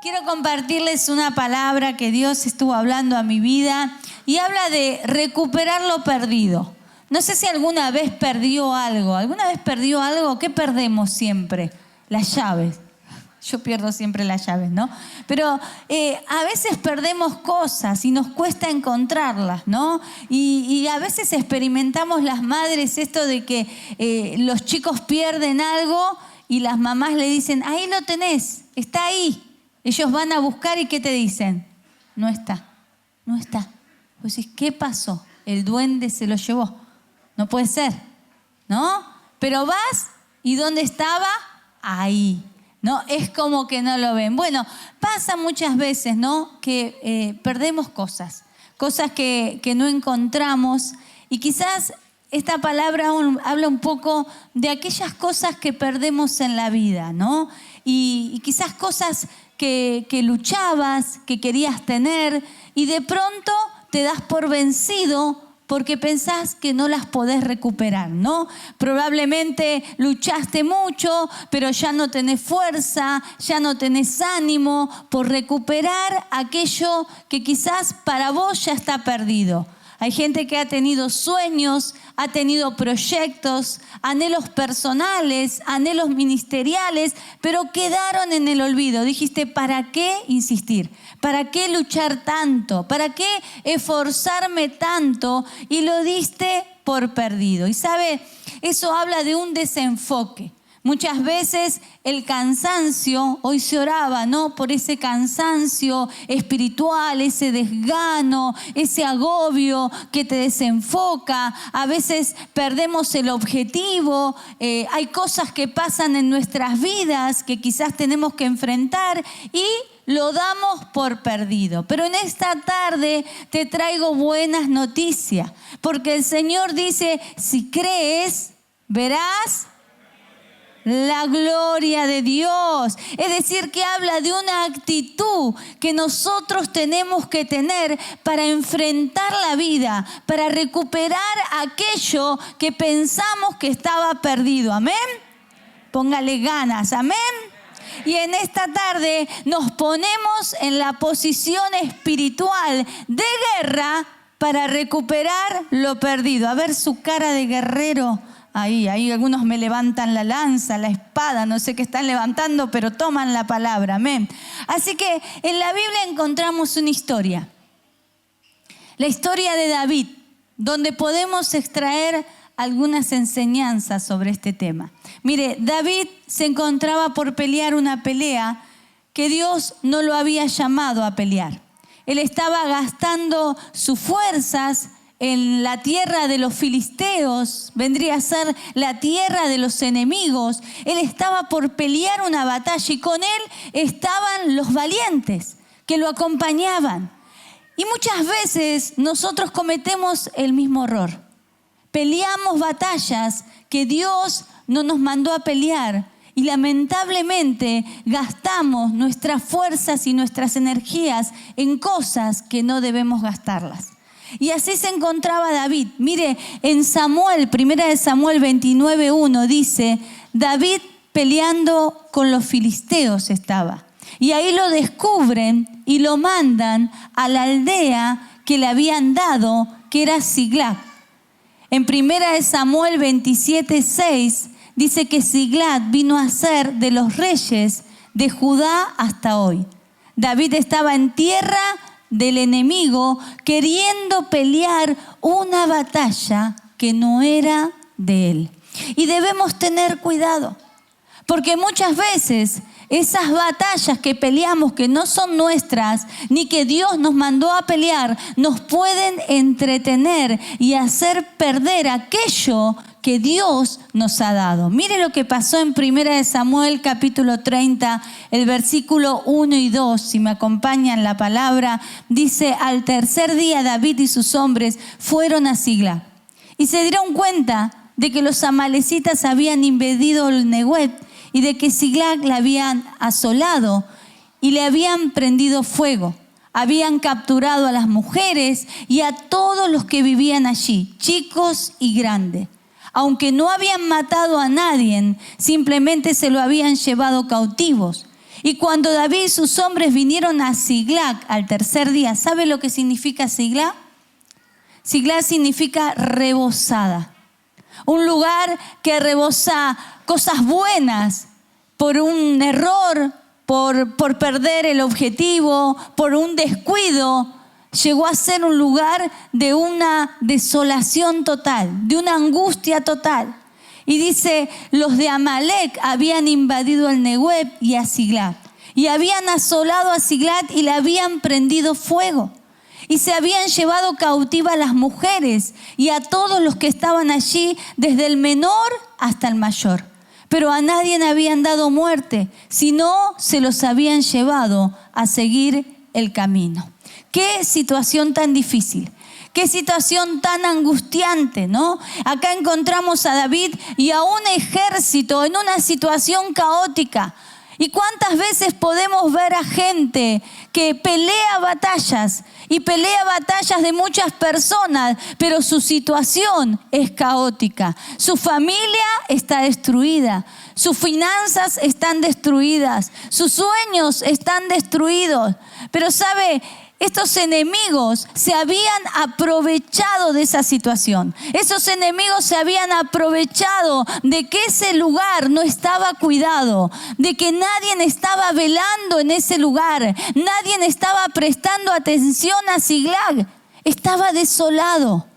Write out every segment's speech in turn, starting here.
Quiero compartirles una palabra que Dios estuvo hablando a mi vida y habla de recuperar lo perdido. No sé si alguna vez perdió algo. ¿Alguna vez perdió algo? ¿Qué perdemos siempre? Las llaves. Yo pierdo siempre las llaves, ¿no? Pero a veces perdemos cosas y nos cuesta encontrarlas, ¿no? Y a veces experimentamos las madres esto de que los chicos pierden algo y las mamás le dicen, ahí lo tenés, está ahí. Ellos van a buscar y ¿qué te dicen? No está, no está. Pues decís, ¿qué pasó? El duende se lo llevó. No puede ser, ¿no? Pero vas y ¿dónde estaba? Ahí. ¿No? Es como que no lo ven. Bueno, pasa muchas veces, ¿no? Que perdemos cosas que no encontramos y quizás esta palabra habla un poco de aquellas cosas que perdemos en la vida, ¿no? Y quizás cosas que luchabas, que querías tener y de pronto te das por vencido porque pensás que no las podés recuperar, ¿no? Probablemente luchaste mucho, pero ya no tenés fuerza, ya no tenés ánimo por recuperar aquello que quizás para vos ya está perdido. Hay gente que ha tenido sueños, ha tenido proyectos, anhelos personales, anhelos ministeriales, pero quedaron en el olvido. Dijiste, ¿para qué insistir? ¿Para qué luchar tanto? ¿Para qué esforzarme tanto? Y lo diste por perdido. Y sabe, eso habla de un desenfoque. Muchas veces el cansancio, hoy se oraba, ¿no? Por ese cansancio espiritual, ese desgano, ese agobio que te desenfoca. A veces perdemos el objetivo. Hay cosas que pasan en nuestras vidas que quizás tenemos que enfrentar y lo damos por perdido. Pero en esta tarde te traigo buenas noticias, porque el Señor dice, si crees, verás la gloria de Dios. Es decir, que habla de una actitud que nosotros tenemos que tener para enfrentar la vida, para recuperar aquello que pensamos que estaba perdido. Amén. Póngale ganas. Amén. Y en esta tarde nos ponemos en la posición espiritual de guerra para recuperar lo perdido. A ver su cara de guerrero. Ahí algunos me levantan la lanza, la espada, no sé qué están levantando, pero toman la palabra, amén. Así que en la Biblia encontramos una historia, la historia de David, donde podemos extraer algunas enseñanzas sobre este tema. Mire, David se encontraba por pelear una pelea que Dios no lo había llamado a pelear. Él estaba gastando sus fuerzas en la tierra de los filisteos, vendría a ser la tierra de los enemigos. Él estaba por pelear una batalla y con él estaban los valientes que lo acompañaban. Y muchas veces nosotros cometemos el mismo error. Peleamos batallas que Dios no nos mandó a pelear y lamentablemente gastamos nuestras fuerzas y nuestras energías en cosas que no debemos gastarlas. Y así se encontraba David. Mire, en Samuel, 1 Samuel 29:1 dice, David peleando con los filisteos estaba. Y ahí lo descubren y lo mandan a la aldea que le habían dado, que era Siglag. En 1 Samuel 27:6 dice que Siglag vino a ser de los reyes de Judá hasta hoy. David estaba en tierra del enemigo queriendo pelear una batalla que no era de él. Y debemos tener cuidado, porque muchas veces esas batallas que peleamos que no son nuestras, ni que Dios nos mandó a pelear, nos pueden entretener y hacer perder aquello que Dios nos ha dado. Mire lo que pasó en 1 Samuel capítulo 30, el versículo 1 y 2, si me acompañan la palabra, dice, al tercer día David y sus hombres fueron a Siglag y se dieron cuenta de que los amalecitas habían invadido el Neguev y de que Siglag la habían asolado y le habían prendido fuego. Habían capturado a las mujeres y a todos los que vivían allí, chicos y grandes. Aunque no habían matado a nadie, simplemente se lo habían llevado cautivos. Y cuando David y sus hombres vinieron a Siglag al tercer día, ¿sabe lo que significa Siglag? Siglag significa rebosada. Un lugar que rebosa cosas buenas por un error, por perder el objetivo, por un descuido. Llegó a ser un lugar de una desolación total, de una angustia total. Y dice, los de Amalek habían invadido el Negueb y a Siglag. Y habían asolado a Siglag y le habían prendido fuego. Y se habían llevado cautiva a las mujeres y a todos los que estaban allí, desde el menor hasta el mayor. Pero a nadie habían dado muerte, sino se los habían llevado a seguir el camino. Qué situación tan difícil. Qué situación tan angustiante, ¿no? Acá encontramos a David y a un ejército en una situación caótica. ¿Y cuántas veces podemos ver a gente que pelea batallas y pelea batallas de muchas personas, pero su situación es caótica? Su familia está destruida, sus finanzas están destruidas, sus sueños están destruidos. Pero ¿sabe? Estos enemigos se habían aprovechado de esa situación. Esos enemigos se habían aprovechado de que ese lugar no estaba cuidado, de que nadie estaba velando en ese lugar, nadie estaba prestando atención a Siglag. Estaba desolado.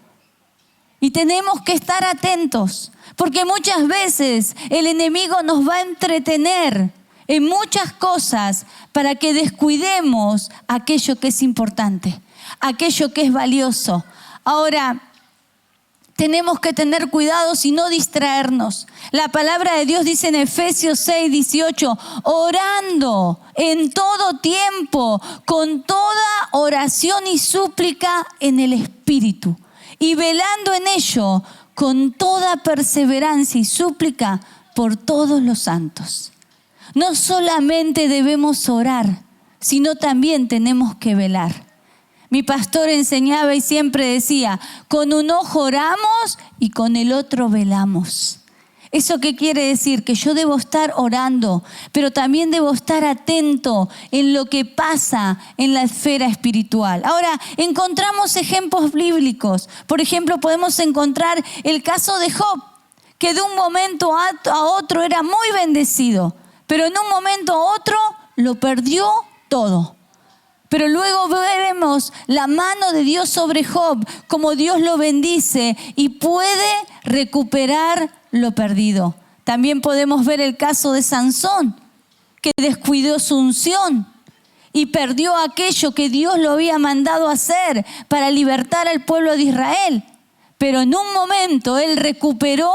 Y tenemos que estar atentos, porque muchas veces el enemigo nos va a entretener en muchas cosas para que descuidemos aquello que es importante, aquello que es valioso. Ahora, tenemos que tener cuidado y no distraernos. La palabra de Dios dice en Efesios 6:18, orando en todo tiempo, con toda oración y súplica en el Espíritu, y velando en ello con toda perseverancia y súplica por todos los santos. No solamente debemos orar, sino también tenemos que velar. Mi pastor enseñaba y siempre decía, con un ojo oramos y con el otro velamos. ¿Eso qué quiere decir? Que yo debo estar orando, pero también debo estar atento en lo que pasa en la esfera espiritual. Ahora, encontramos ejemplos bíblicos. Por ejemplo, podemos encontrar el caso de Job, que de un momento a otro era muy bendecido, pero en un momento a otro lo perdió todo. Pero luego vemos la mano de Dios sobre Job, como Dios lo bendice y puede recuperar lo perdido. También podemos ver el caso de Sansón, que descuidó su unción y perdió aquello que Dios lo había mandado hacer para libertar al pueblo de Israel. Pero en un momento él recuperó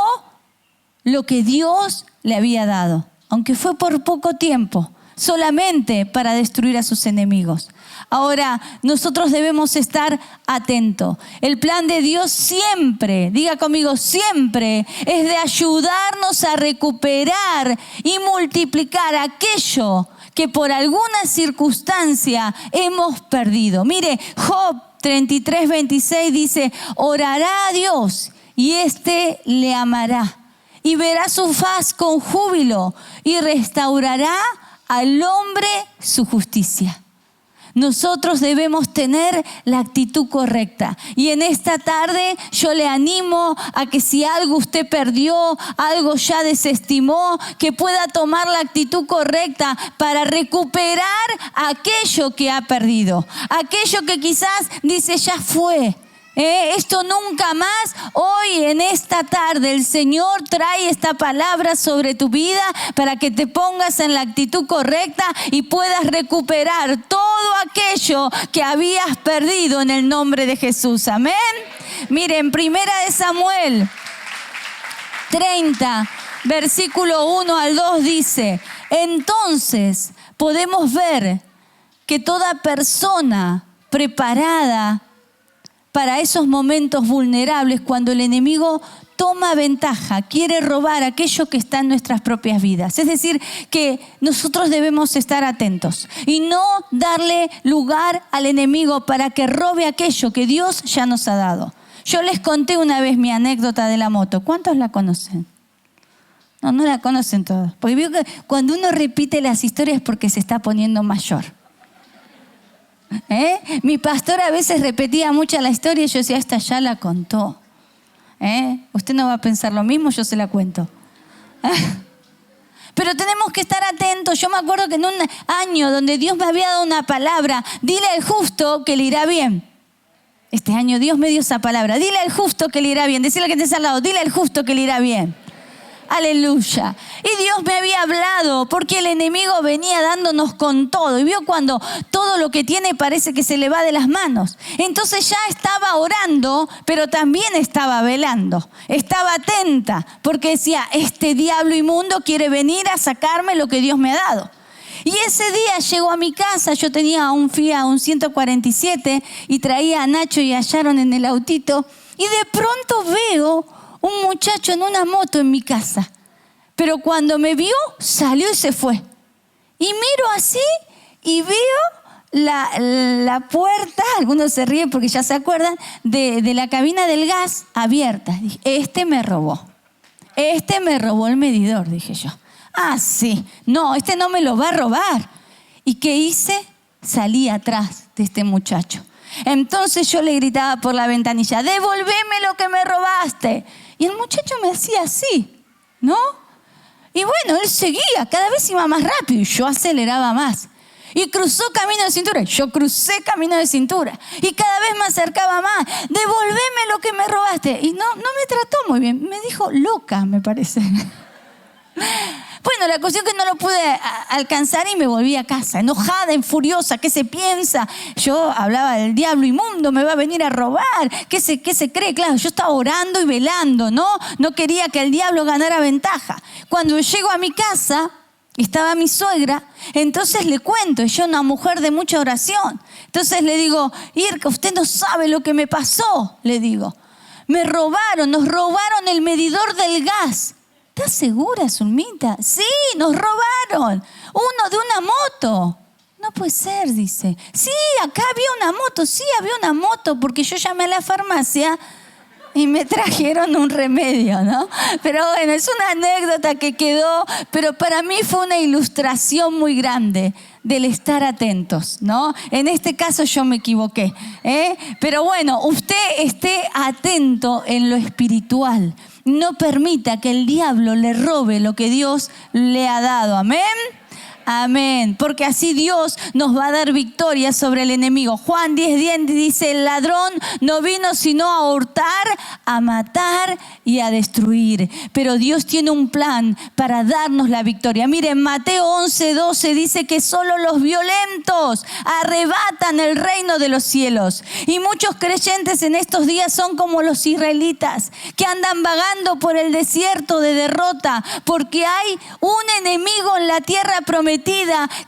lo que Dios le había dado, aunque fue por poco tiempo, solamente para destruir a sus enemigos. Ahora, nosotros debemos estar atentos. El plan de Dios siempre, diga conmigo, siempre es de ayudarnos a recuperar y multiplicar aquello que por alguna circunstancia hemos perdido. Mire, Job 33:26 dice, orará a Dios y éste le amará y verá su faz con júbilo y restaurará al hombre su justicia. Nosotros debemos tener la actitud correcta. Y en esta tarde yo le animo a que si algo usted perdió, algo ya desestimó, que pueda tomar la actitud correcta para recuperar aquello que ha perdido. Aquello que quizás dice ya fue. Esto nunca más. Hoy en esta tarde el Señor trae esta palabra sobre tu vida para que te pongas en la actitud correcta y puedas recuperar todo aquello que habías perdido en el nombre de Jesús. Amén. Miren, 1 Samuel 30, versículo 1 al 2 dice, entonces podemos ver que toda persona preparada para esos momentos vulnerables, cuando el enemigo toma ventaja, quiere robar aquello que está en nuestras propias vidas. Es decir, que nosotros debemos estar atentos y no darle lugar al enemigo para que robe aquello que Dios ya nos ha dado. Yo les conté una vez mi anécdota de la moto. ¿Cuántos la conocen? No la conocen todos. Porque veo que cuando uno repite las historias es porque se está poniendo mayor. Mi pastor a veces repetía mucho la historia y yo decía, esta ya la contó. Usted no va a pensar lo mismo, yo se la cuento. Pero tenemos que estar atentos. Yo me acuerdo que en un año donde Dios me había dado una palabra, dile al justo que le irá bien. Este año Dios me dio esa palabra. Dile al justo que le irá bien. Decirle que estés al lado, dile al justo que le irá bien. Aleluya. Y Dios me había hablado porque el enemigo venía dándonos con todo. Y vio cuando todo lo que tiene parece que se le va de las manos. Entonces ya estaba orando, pero también estaba velando. Estaba atenta porque decía, este diablo inmundo quiere venir a sacarme lo que Dios me ha dado. Y ese día llegó a mi casa, yo tenía un Fiat, un 147, y traía a Nacho y a Sharon en el autito. Y de pronto veo un muchacho en una moto en mi casa. Pero cuando me vio, salió y se fue. Y miro así y veo la puerta, algunos se ríen porque ya se acuerdan, de la cabina del gas abierta. Dije, este me robó el medidor, dije yo. Ah, sí, no, este no me lo va a robar. ¿Y qué hice? Salí atrás de este muchacho. Entonces yo le gritaba por la ventanilla, devolveme lo que me robaste. Y el muchacho me hacía así, ¿no? Y bueno, él seguía, cada vez iba más rápido y yo aceleraba más. Y cruzó camino de cintura, yo crucé camino de cintura. Y cada vez me acercaba más, devolveme lo que me robaste. Y no me trató muy bien, me dijo loca, me parece. Bueno, la cuestión es que no lo pude alcanzar y me volví a casa, enojada, furiosa. ¿Qué se piensa? Yo hablaba del diablo inmundo, me va a venir a robar. ¿Qué se cree? Claro, yo estaba orando y velando, ¿no? No quería que el diablo ganara ventaja. Cuando llego a mi casa, estaba mi suegra, entonces le cuento, ella es una mujer de mucha oración. Entonces le digo, Irka, usted no sabe lo que me pasó, le digo. Nos robaron el medidor del gas. ¿Estás segura, Zulmita? Sí, nos robaron. Uno de una moto. No puede ser, dice. Sí, acá había una moto. Sí, había una moto porque yo llamé a la farmacia y me trajeron un remedio, ¿no? Pero bueno, es una anécdota que quedó, pero para mí fue una ilustración muy grande del estar atentos, ¿no? En este caso yo me equivoqué, Pero bueno, usted esté atento en lo espiritual. No permita que el diablo le robe lo que Dios le ha dado. Amén. Amén, porque así Dios nos va a dar victoria sobre el enemigo. Juan 10:10 dice, el ladrón no vino sino a hurtar, a matar y a destruir. Pero Dios tiene un plan para darnos la victoria. Miren, Mateo 11:12 dice que solo los violentos arrebatan el reino de los cielos. Y muchos creyentes en estos días son como los israelitas, que andan vagando por el desierto de derrota, porque hay un enemigo en la tierra prometida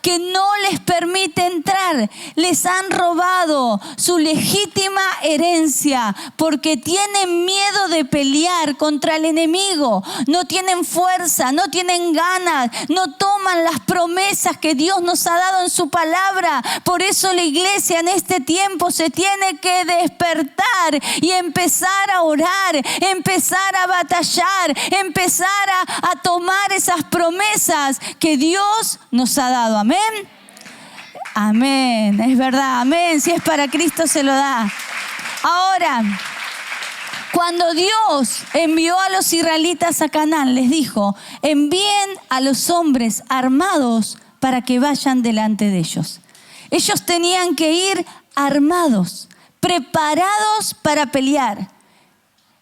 que no les permite entrar. Les han robado su legítima herencia porque tienen miedo de pelear contra el enemigo. No tienen fuerza, no tienen ganas, no toman las promesas que Dios nos ha dado en su palabra. Por eso la iglesia en este tiempo se tiene que despertar y empezar a orar, empezar a batallar, empezar a tomar esas promesas que Dios nos ha dado. Amén. Amén. Es verdad. Amén. Si es para Cristo se lo da. Ahora, cuando Dios envió a los israelitas a Canaán, les dijo, envíen a los hombres armados para que vayan delante de ellos. Ellos tenían que ir armados, preparados para pelear.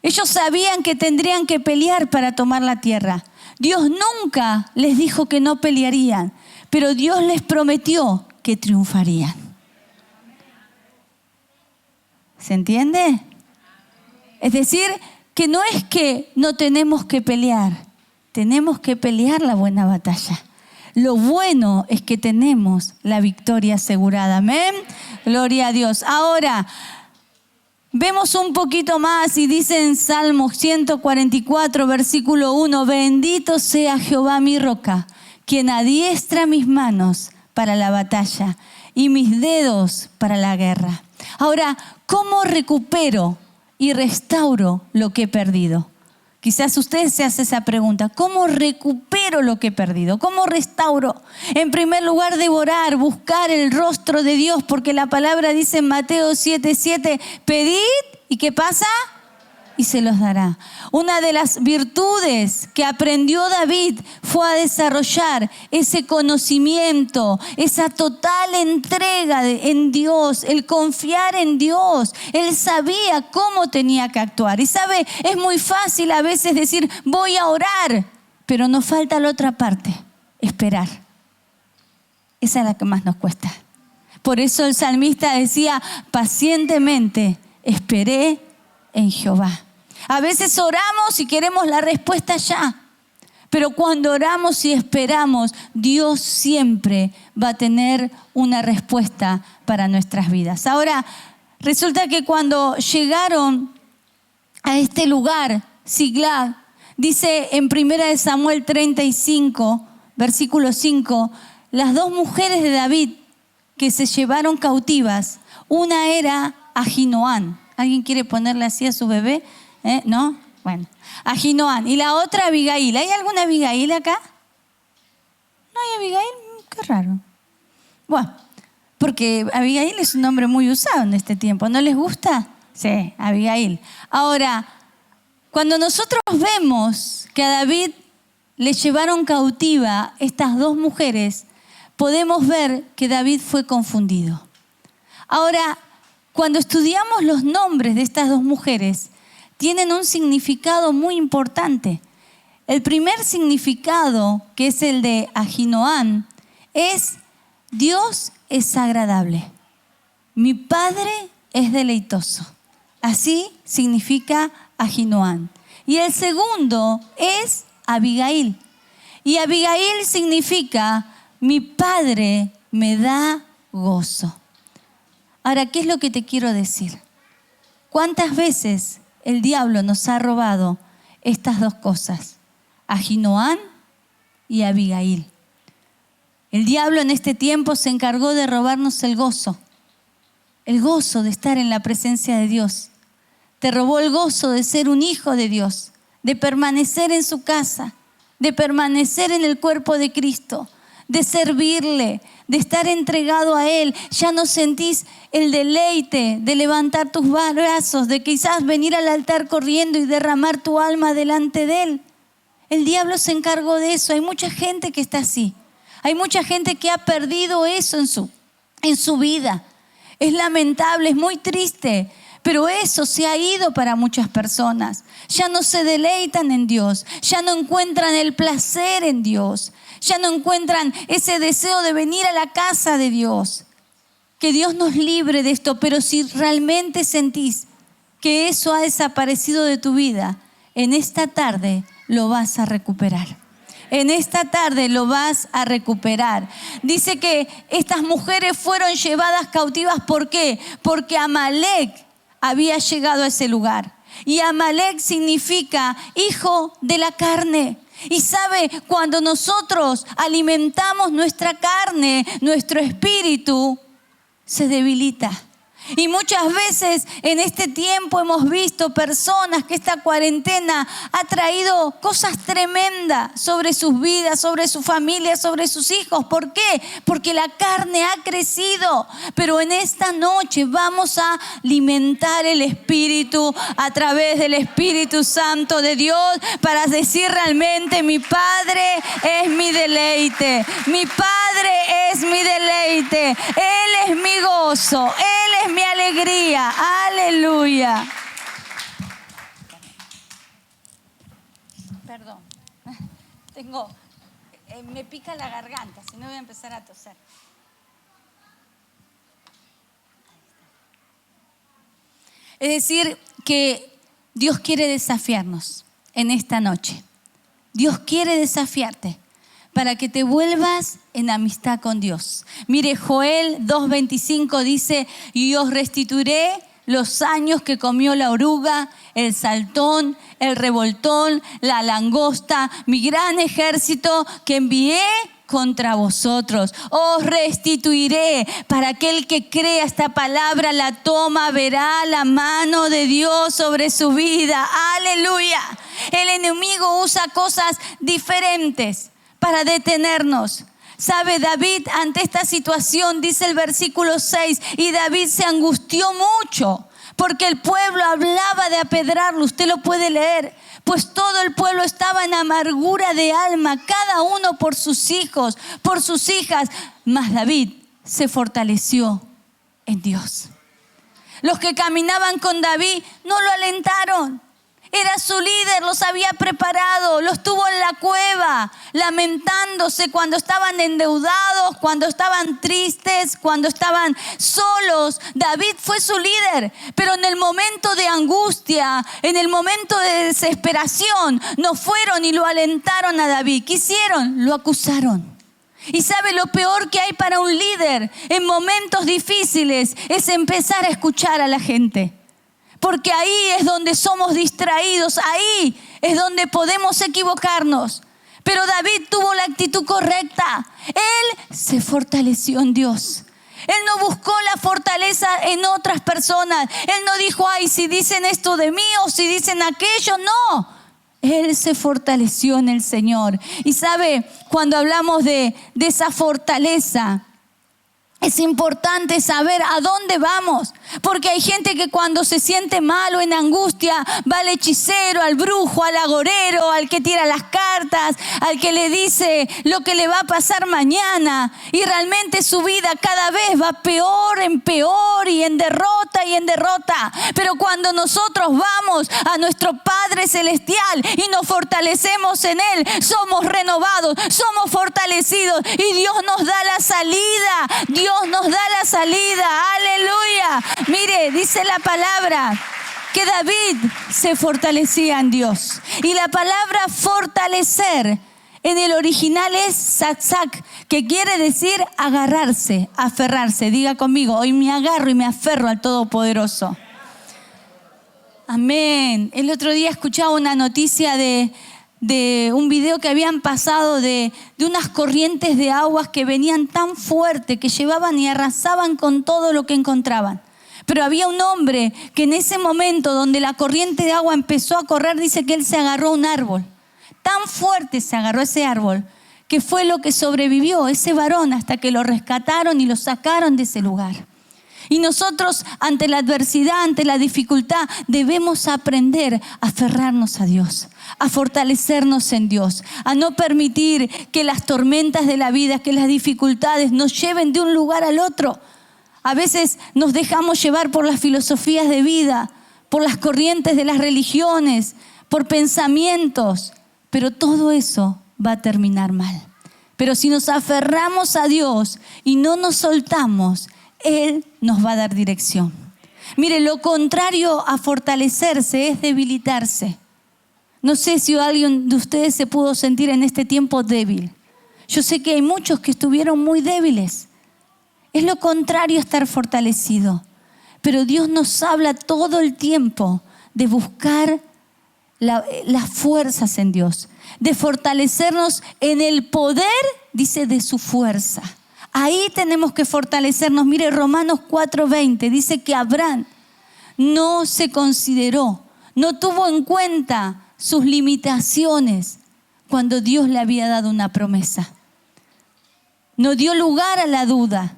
Ellos sabían que tendrían que pelear para tomar la tierra. Dios nunca les dijo que no pelearían, pero Dios les prometió que triunfarían. ¿Se entiende? Es decir, que no es que no tenemos que pelear la buena batalla. Lo bueno es que tenemos la victoria asegurada. Amén. Gloria a Dios. Ahora, vemos un poquito más y dice en Salmo 144, versículo 1, bendito sea Jehová mi roca, quien adiestra mis manos para la batalla y mis dedos para la guerra. Ahora, ¿cómo recupero y restauro lo que he perdido? Quizás usted se hace esa pregunta: ¿cómo recupero lo que he perdido? ¿Cómo restauro? En primer lugar, devorar, buscar el rostro de Dios, porque la palabra dice en Mateo 7:7, pedid, ¿y qué pasa? Y se los dará. Una de las virtudes que aprendió David fue a desarrollar ese conocimiento, esa total entrega en Dios, el confiar en Dios. Él sabía cómo tenía que actuar. Y sabe, es muy fácil a veces decir, voy a orar, pero nos falta la otra parte, esperar. Esa es la que más nos cuesta. Por eso el salmista decía, pacientemente esperé en Jehová. A veces oramos y queremos la respuesta ya, pero cuando oramos y esperamos, Dios siempre va a tener una respuesta para nuestras vidas. Ahora, resulta que cuando llegaron a este lugar, Siglag, dice en 1 Samuel 35, versículo 5, las dos mujeres de David que se llevaron cautivas, una era Ahinoam. ¿Alguien quiere ponerle así a su bebé? ¿No? Bueno, Ahinoam. Y la otra Abigail. ¿Hay alguna Abigail acá? ¿No hay Abigail? Qué raro. Bueno, porque Abigail es un nombre muy usado en este tiempo. ¿No les gusta? Sí, Abigail. Ahora, cuando nosotros vemos que a David le llevaron cautiva estas dos mujeres, podemos ver que David fue confundido. Ahora, cuando estudiamos los nombres de estas dos mujeres, tienen un significado muy importante. El primer significado, que es el de Ahinoam, es Dios es agradable. Mi Padre es deleitoso. Así significa Ahinoam. Y el segundo es Abigail. Y Abigail significa mi Padre me da gozo. Ahora, ¿qué es lo que te quiero decir? ¿Cuántas veces el diablo nos ha robado estas dos cosas? Ahinoam y Abigail. El diablo en este tiempo se encargó de robarnos el gozo de estar en la presencia de Dios. Te robó el gozo de ser un hijo de Dios, de permanecer en su casa, de permanecer en el cuerpo de Cristo, de servirle, de estar entregado a Él. Ya no sentís el deleite de levantar tus brazos, de quizás venir al altar corriendo y derramar tu alma delante de Él. El diablo se encargó de eso. Hay mucha gente que está así. Hay mucha gente que ha perdido eso en su vida. Es lamentable, es muy triste, pero eso se ha ido para muchas personas. Ya no se deleitan en Dios, ya no encuentran el placer en Dios, ya no encuentran ese deseo de venir a la casa de Dios. Que Dios nos libre de esto, pero si realmente sentís que eso ha desaparecido de tu vida, en esta tarde lo vas a recuperar. En esta tarde lo vas a recuperar. Dice que estas mujeres fueron llevadas cautivas. ¿Por qué? Porque Amalek había llegado a ese lugar. Y Amalek significa hijo de la carne. Y sabe, cuando nosotros alimentamos nuestra carne, nuestro espíritu se debilita. Y muchas veces en este tiempo hemos visto personas que esta cuarentena ha traído cosas tremendas sobre sus vidas, sobre su familia, sobre sus hijos. ¿Por qué? Porque la carne ha crecido. Pero en esta noche vamos a alimentar el Espíritu a través del Espíritu Santo de Dios para decir realmente: mi Padre es mi deleite, mi Padre es mi deleite, Él es mi gozo, Él es mi alegría. Aleluya. Perdón. Me pica la garganta, si no voy a empezar a toser. Es decir, que Dios quiere desafiarnos en esta noche. Dios quiere desafiarte para que te vuelvas en amistad con Dios. Mire, Joel 2:25 dice: y os restituiré los años que comió la oruga, el saltón, el revoltón, la langosta, mi gran ejército que envié contra vosotros. Os restituiré. Para aquel que crea esta palabra, la toma, verá la mano de Dios sobre su vida. ¡Aleluya! El enemigo usa cosas diferentes para detenernos. ¿Sabe? David, ante esta situación, dice el versículo 6, y David se angustió mucho porque el pueblo hablaba de apedrarlo. Usted lo puede leer. Pues todo el pueblo estaba en amargura de alma, cada uno por sus hijos, por sus hijas. Mas David se fortaleció en Dios. Los que caminaban con David no lo alentaron. Era su líder, los había preparado, los tuvo en la cueva, lamentándose cuando estaban endeudados, cuando estaban tristes, cuando estaban solos. David fue su líder, pero en el momento de angustia, en el momento de desesperación, no fueron y lo alentaron a David. ¿Qué hicieron? Lo acusaron. Y sabe, lo peor que hay para un líder en momentos difíciles es empezar a escuchar a la gente. Porque ahí es donde somos distraídos, ahí es donde podemos equivocarnos. Pero David tuvo la actitud correcta. Él se fortaleció en Dios. Él no buscó la fortaleza en otras personas. Él no dijo, ay, si dicen esto de mí o si dicen aquello. No, él se fortaleció en el Señor. Y sabe, cuando hablamos de esa fortaleza, es importante saber a dónde vamos, porque hay gente que cuando se siente mal o en angustia va al hechicero, al brujo, al agorero, al que tira las cartas, al que le dice lo que le va a pasar mañana, y realmente su vida cada vez va peor en peor y en derrota y en derrota. Pero cuando nosotros vamos a nuestro Padre Celestial y nos fortalecemos en Él, somos renovados, somos fortalecidos y Dios nos da la salida. Dios nos da la salida. ¡Aleluya! Mire, dice la palabra que David se fortalecía en Dios. Y la palabra fortalecer en el original es satzak, que quiere decir agarrarse, aferrarse. Diga conmigo, hoy me agarro y me aferro al Todopoderoso. Amén. El otro día escuchaba una noticia de un video que habían pasado de unas corrientes de aguas que venían tan fuerte que llevaban y arrasaban con todo lo que encontraban. Pero había un hombre que en ese momento donde la corriente de agua empezó a correr, dice que él se agarró a un árbol. Tan fuerte se agarró a ese árbol que fue lo que sobrevivió ese varón hasta que lo rescataron y lo sacaron de ese lugar. Y nosotros ante la adversidad, ante la dificultad, debemos aprender a aferrarnos a Dios, a fortalecernos en Dios, a no permitir que las tormentas de la vida, que las dificultades nos lleven de un lugar al otro. A veces nos dejamos llevar por las filosofías de vida, por las corrientes de las religiones, por pensamientos, pero todo eso va a terminar mal. Pero si nos aferramos a Dios y no nos soltamos, Él nos va a dar dirección. Mire, lo contrario a fortalecerse es debilitarse. No sé si alguien de ustedes se pudo sentir en este tiempo débil. Yo sé que hay muchos que estuvieron muy débiles. Es lo contrario a estar fortalecido. Pero Dios nos habla todo el tiempo de buscar las fuerzas en Dios, de fortalecernos en el poder, dice, de su fuerza. Ahí tenemos que fortalecernos. Mire, Romanos 4:20 dice que Abraham no se consideró, no tuvo en cuenta sus limitaciones cuando Dios le había dado una promesa. No dio lugar a la duda.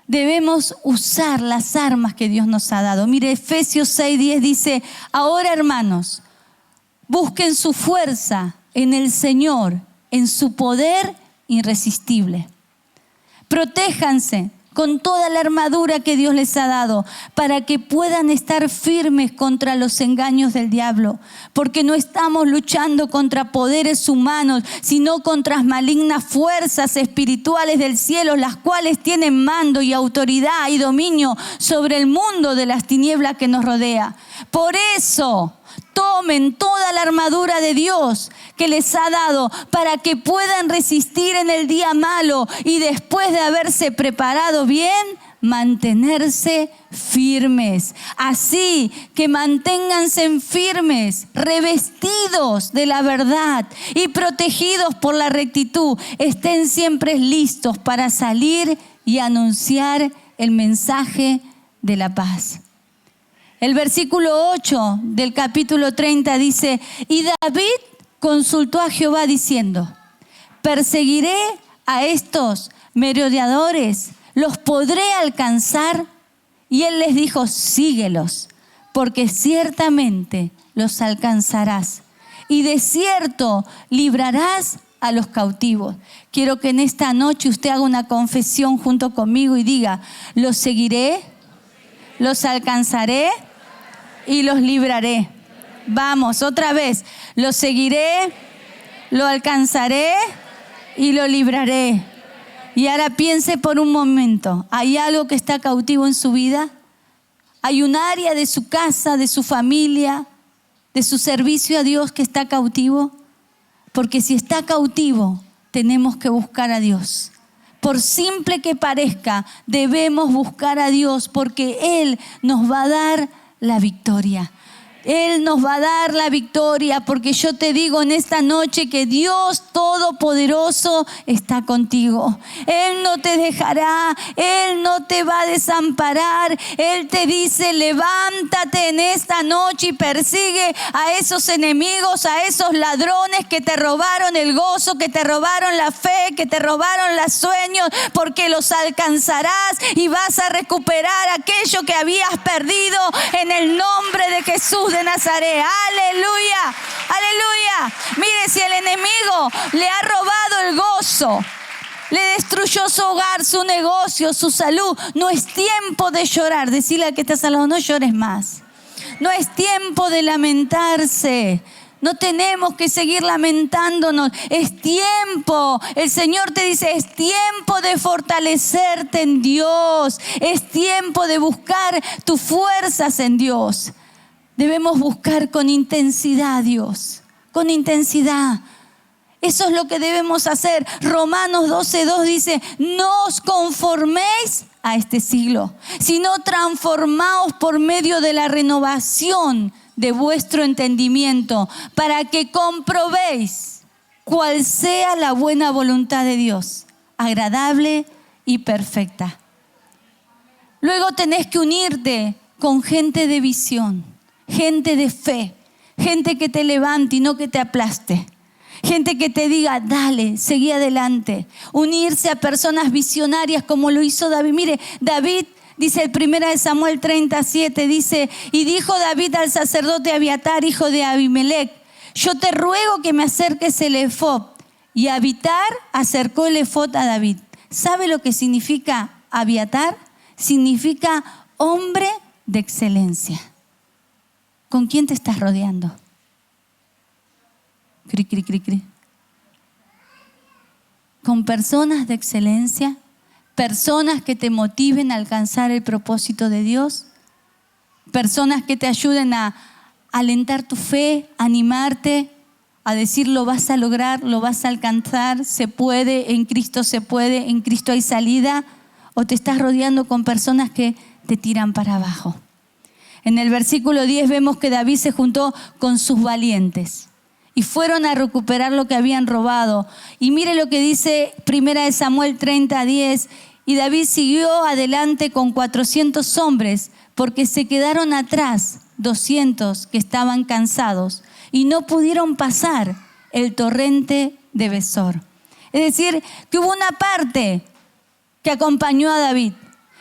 Debemos usar las armas que Dios nos ha dado. Mire, Efesios 6:10 dice, ahora hermanos, busquen su fuerza en el Señor, en su poder irresistible. Protéjanse con toda la armadura que Dios les ha dado para que puedan estar firmes contra los engaños del diablo. Porque no estamos luchando contra poderes humanos, sino contra malignas fuerzas espirituales del cielo, las cuales tienen mando y autoridad y dominio sobre el mundo de las tinieblas que nos rodea. Por eso, tomen toda la armadura de Dios que les ha dado para que puedan resistir en el día malo y después de haberse preparado bien, mantenerse firmes. Así que manténganse firmes, revestidos de la verdad y protegidos por la rectitud. Estén siempre listos para salir y anunciar el mensaje de la paz. El versículo 8 del capítulo 30 dice: y David consultó a Jehová diciendo: ¿perseguiré a estos merodeadores? ¿Los podré alcanzar? Y él les dijo: síguelos, porque ciertamente los alcanzarás, y de cierto librarás a los cautivos. Quiero que en esta noche usted haga una confesión junto conmigo y diga: los seguiré, los alcanzaré y los libraré. Vamos, otra vez. Los seguiré, lo alcanzaré y lo libraré. Y ahora piense por un momento, ¿hay algo que está cautivo en su vida? ¿Hay un área de su casa, de su familia, de su servicio a Dios que está cautivo? Porque si está cautivo, tenemos que buscar a Dios. Por simple que parezca, debemos buscar a Dios, porque Él nos va a dar la victoria. Él nos va a dar la victoria, porque yo te digo en esta noche que Dios Todopoderoso está contigo. Él no te dejará, Él no te va a desamparar. Él te dice: levántate en esta noche y persigue a esos enemigos, a esos ladrones que te robaron el gozo, que te robaron la fe, que te robaron los sueños, porque los alcanzarás y vas a recuperar aquello que habías perdido en el nombre de Jesús de Nazaret. Aleluya, aleluya. Mire, si el enemigo le ha robado el gozo, le destruyó su hogar, su negocio, su salud, no es tiempo de llorar. Decirle al que estás al lado: no llores más. No es tiempo de lamentarse. No tenemos que seguir lamentándonos. Es tiempo. El Señor te dice: es tiempo de fortalecerte en Dios. Es tiempo de buscar tus fuerzas en Dios. Debemos buscar con intensidad a Dios, con intensidad. Eso es lo que debemos hacer. Romanos 12:2 dice: no os conforméis a este siglo, sino transformaos por medio de la renovación de vuestro entendimiento, para que comprobéis cuál sea la buena voluntad de Dios, agradable y perfecta. Luego tenés que unirte con gente de visión, gente de fe, gente que te levante y no que te aplaste. Gente que te diga: dale, seguí adelante. Unirse a personas visionarias como lo hizo David. Mire, David, dice el 1 Samuel 37, dice: y dijo David al sacerdote Abiatar, hijo de Abimelech: yo te ruego que me acerques el efod. Y Abiatar acercó el efod a David. ¿Sabe lo que significa Abiatar? Significa hombre de excelencia. ¿Con quién te estás rodeando? Cri, cri, cri, cri. Con personas de excelencia, personas que te motiven a alcanzar el propósito de Dios, personas que te ayuden a alentar tu fe, animarte, a decir: lo vas a lograr, lo vas a alcanzar, se puede, en Cristo hay salida. O te estás rodeando con personas que te tiran para abajo. En el versículo 10 vemos que David se juntó con sus valientes y fueron a recuperar lo que habían robado. Y mire lo que dice 1 Samuel 30:10. Y David siguió adelante con 400 hombres, porque se quedaron atrás 200 que estaban cansados y no pudieron pasar el torrente de Besor. Es decir, que hubo una parte que acompañó a David,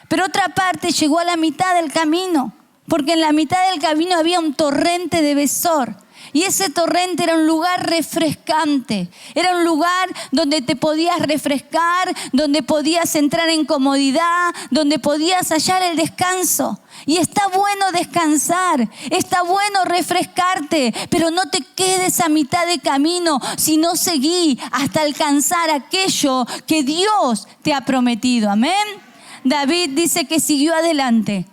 pero otra parte llegó a la mitad del camino, porque en la mitad del camino había un torrente de Besor. Y ese torrente era un lugar refrescante, era un lugar donde te podías refrescar, donde podías entrar en comodidad, donde podías hallar el descanso. Y está bueno descansar, está bueno refrescarte, pero no te quedes a mitad de camino, sino seguí hasta alcanzar aquello que Dios te ha prometido. Amén. David dice que siguió adelante.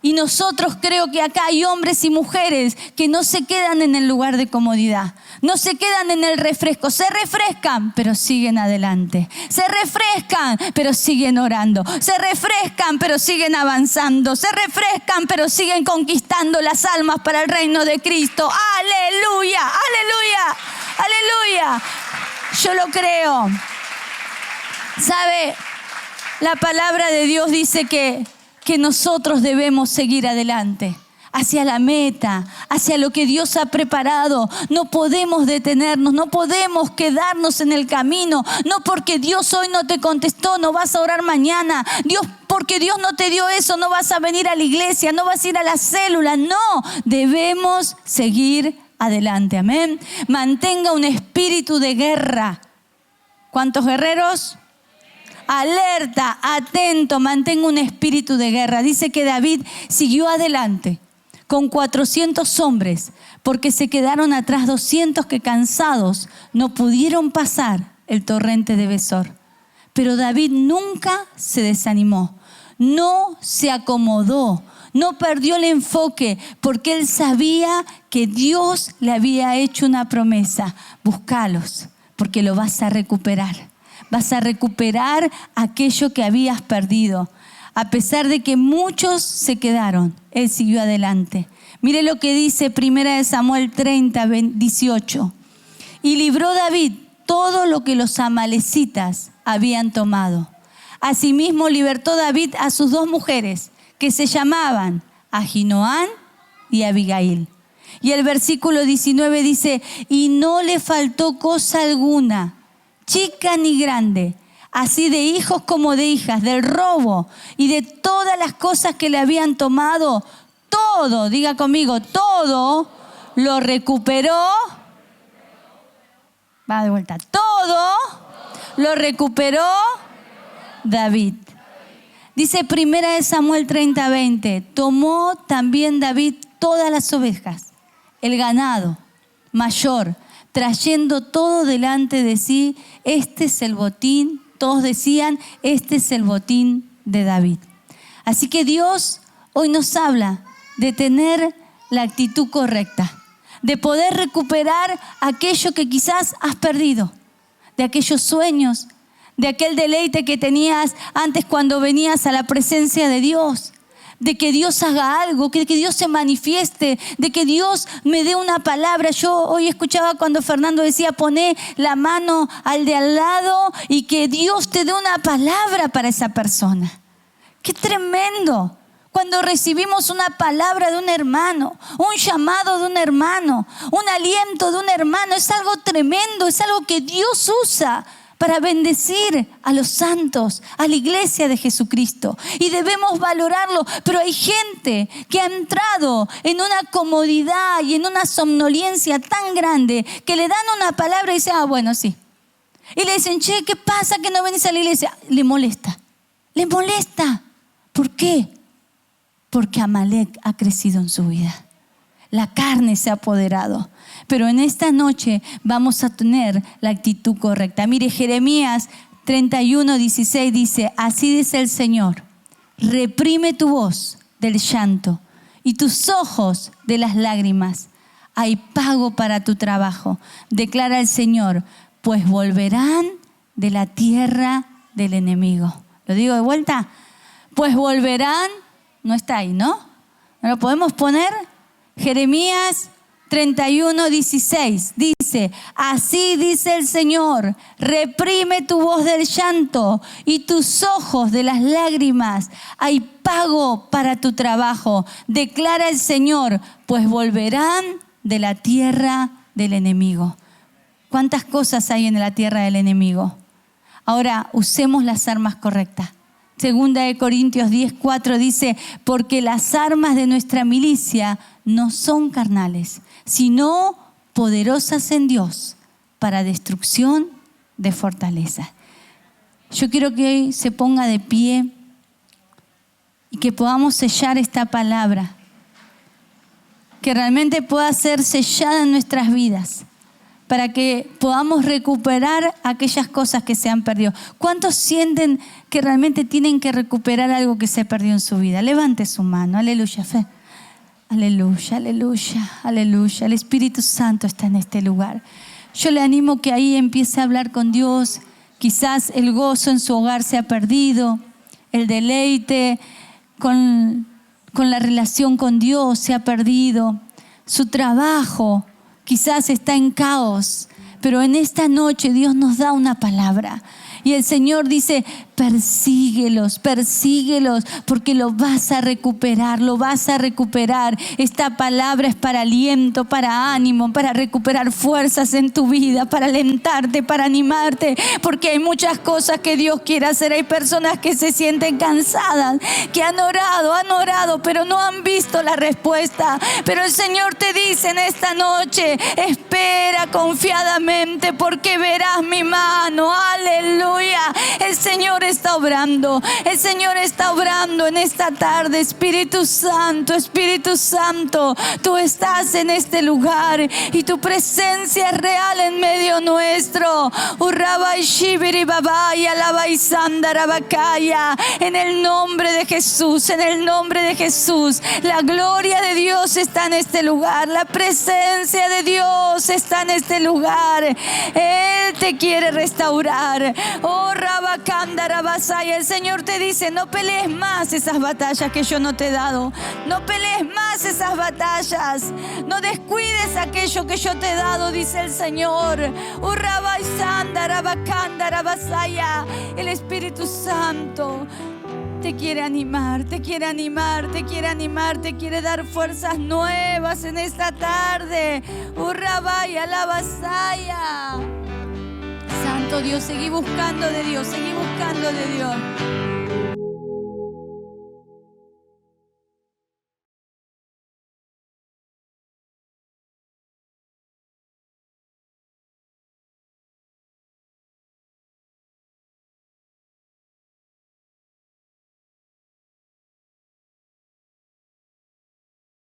Y nosotros creo que acá hay hombres y mujeres que no se quedan en el lugar de comodidad. No se quedan en el refresco. Se refrescan, pero siguen adelante. Se refrescan, pero siguen orando. Se refrescan, pero siguen avanzando. Se refrescan, pero siguen conquistando las almas para el reino de Cristo. ¡Aleluya! ¡Aleluya! ¡Aleluya! Yo lo creo. ¿Sabe? La palabra de Dios dice que nosotros debemos seguir adelante, hacia la meta, hacia lo que Dios ha preparado. No podemos detenernos, no podemos quedarnos en el camino. No porque Dios hoy no te contestó, no vas a orar mañana. Porque Dios no te dio eso, no vas a venir a la iglesia, no vas a ir a la célula. No, debemos seguir adelante. Amén. Mantenga un espíritu de guerra. ¿Cuántos guerreros? Alerta, atento, mantenga un espíritu de guerra. Dice que David siguió adelante con 400 hombres, porque se quedaron atrás 200 que cansados no pudieron pasar el torrente de Besor. Pero David nunca se desanimó, no se acomodó, no perdió el enfoque, porque él sabía que Dios le había hecho una promesa. Búscalos, porque lo vas a recuperar. Vas a recuperar aquello que habías perdido. A pesar de que muchos se quedaron, él siguió adelante. Mire lo que dice 1 Samuel 30, 18. Y libró David todo lo que los amalecitas habían tomado. Asimismo libertó David a sus 2 mujeres, que se llamaban Ahinoam y Abigail. Y el versículo 19 dice, y no le faltó cosa alguna, chica ni grande, así de hijos como de hijas, del robo y de todas las cosas que le habían tomado, todo, diga conmigo, todo lo recuperó. Va de vuelta. Todo lo recuperó David. Dice 1 Samuel 30, 20, tomó también David todas las ovejas, el ganado mayor, trayendo todo delante de sí. Este es el botín, todos decían, este es el botín de David. Así que Dios hoy nos habla de tener la actitud correcta, de poder recuperar aquello que quizás has perdido, de aquellos sueños, de aquel deleite que tenías antes cuando venías a la presencia de Dios. De que Dios haga algo, que Dios se manifieste, de que Dios me dé una palabra. Yo hoy escuchaba cuando Fernando decía, poné la mano al de al lado y que Dios te dé una palabra para esa persona. ¡Qué tremendo! Cuando recibimos una palabra de un hermano, un llamado de un hermano, un aliento de un hermano, es algo tremendo, es algo que Dios usa para bendecir a los santos, a la iglesia de Jesucristo. Y debemos valorarlo. Pero hay gente que ha entrado en una comodidad y en una somnolencia tan grande que le dan una palabra y dice, bueno, sí. Y le dicen, che, ¿qué pasa que no venís a la iglesia? Le molesta. Le molesta. ¿Por qué? Porque Amalek ha crecido en su vida. La carne se ha apoderado. Pero en esta noche vamos a tener la actitud correcta. Mire, Jeremías 31, 16 dice, así dice el Señor, reprime tu voz del llanto y tus ojos de las lágrimas. Hay pago para tu trabajo, declara el Señor, pues volverán de la tierra del enemigo. ¿Lo digo de vuelta? Pues volverán, no está ahí, ¿no? ¿No lo podemos poner? Jeremías 31, 16 dice, así dice el Señor, reprime tu voz del llanto y tus ojos de las lágrimas. Hay pago para tu trabajo, declara el Señor, pues volverán de la tierra del enemigo. ¿Cuántas cosas hay en la tierra del enemigo? Ahora, usemos las armas correctas. Segunda de Corintios 10:4 dice, porque las armas de nuestra milicia no son carnales, sino poderosas en Dios para destrucción de fortalezas. Yo quiero que hoy se ponga de pie y que podamos sellar esta palabra, que realmente pueda ser sellada en nuestras vidas, para que podamos recuperar aquellas cosas que se han perdido. ¿Cuántos sienten que realmente tienen que recuperar algo que se perdió en su vida? Levante su mano. Aleluya, fe. Aleluya, aleluya, aleluya. El Espíritu Santo está en este lugar. Yo le animo que ahí empiece a hablar con Dios. Quizás el gozo en su hogar se ha perdido, el deleite con la relación con Dios se ha perdido, su trabajo quizás está en caos, pero en esta noche Dios nos da una palabra. Y el Señor dice, persíguelos, persíguelos, porque lo vas a recuperar, lo vas a recuperar. Esta palabra es para aliento, para ánimo, para recuperar fuerzas en tu vida, para alentarte, para animarte, porque hay muchas cosas que Dios quiere hacer. Hay personas que se sienten cansadas, que han orado, pero no han visto la respuesta. Pero el Señor te dice en esta noche, espera confiadamente, porque verás mi mano. Aleluya. El Señor está obrando. El Señor está obrando en esta tarde. Espíritu Santo, tú estás en este lugar y tu presencia es real en medio nuestro. En el nombre de Jesús, en el nombre de Jesús, la gloria de Dios está en este lugar. La presencia de Dios está en este lugar. Él te quiere restaurar. Oh, Rabacanda, Rabasaya, el Señor te dice, no pelees más esas batallas que yo no te he dado. No pelees más esas batallas. No descuides aquello que yo te he dado, dice el Señor. Oh, Rabaisanda, Rabacanda, Rabasaya. El Espíritu Santo te quiere animar, te quiere animar, te quiere animar, te quiere dar fuerzas nuevas en esta tarde. Oh, Rabaya, Labasaya. Santo Dios, seguí buscando de Dios, seguí buscando de Dios.